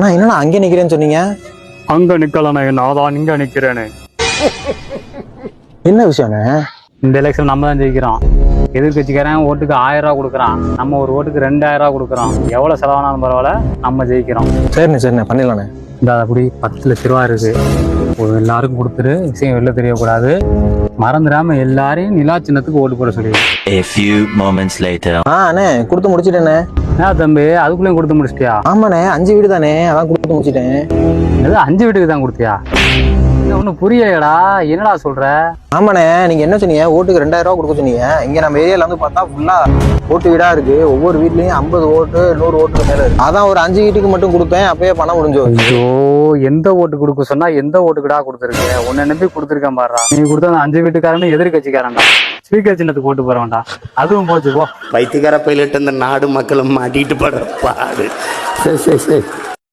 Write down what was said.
ஆனா என்னண்ணா அங்கே நிக்கிறேன்னு சொன்னீங்க? அங்க நிக்கலண்ணே, நான் தான் இங்க நிக்கிறேனே. என்ன விஷயம்ண்ணே? இந்த எலெக்ஷன் நம்ம தான் ஜெயிக்கிறோம். எதிர்கட்சிக்காரன் ஓட்டுக்கு 1000 ரூபா கொடுக்குறான், நம்ம ஒரு ஓட்டுக்கு 2000 ரூபா கொடுக்குறோம். எவ்வளவு செலவானாலும் பரவாயில்ல, நம்ம ஜெயிக்கிறோம். சரிண்ணே பண்ணிடலாண்ணே. இந்த அப்படி 10 லட்ச ரூபா இருக்கு, எல்லாருக்கும் கொடுத்துரு, விஷயம் வெளில தெரியக்கூடாது. மறந்துடாம எல்லாரையும் நிலா சின்னத்துக்கு ஓட்டு போட சொல்லி. A few moments later. அண்ணே கொடுத்து முடிச்சிட்டேண்ணே. என்ன தம்பி, அதுக்குள்ளேயும் கொடுத்து முடிச்சிட்டியா? ஆமாண்ணே, 5 வீடு தானே, அதான் கொடுத்து முடிச்சிட்டேன். ஏதோ 5 வீட்டுக்கு தான் கொடுத்தியா? ஒன்னும் புரியலடா, என்னடா சொல்ற? ஆமாண்ணே, நீங்க என்ன சொன்னீங்க? ஓட்டுக்கு 2000 ரூபா கொடுக்க சொன்னீங்க. இங்க நம்ம ஏரியால வந்து பார்த்தா ஃபுல்லா ஓட்டு வீடா இருக்கு. ஒவ்வொரு வீட்லயும் 50 ஓட்டு 100 ஓட்டுக்கு மேல இருக்கு. அதான் ஒரு 5 வீட்டுக்கு மட்டும் கொடுத்தேன், அப்பயே பணம் முடிஞ்சு. ஐயோ, எந்த ஓட்டு கொடுக்க சொன்னா எந்த ஓட்டுக்குடா கொடுத்துருக்க? உன்னை நம்பி கொடுத்துருக்கேன் பாடுறா. நீ கொடுத்த அந்த 5 வீட்டுக்காரனு எதிர்கட்சிக்காரன்டா, ஸ்பீக்கர் சின்னத்துக்கு ஓட்டு போறவன்டா. அதுவும் போச்சு போ. பைத்தியக்கார பைலட் அந்த நாடு மக்களும் மாட்டிட்டு படுற பாடு. சரி சரி சரி.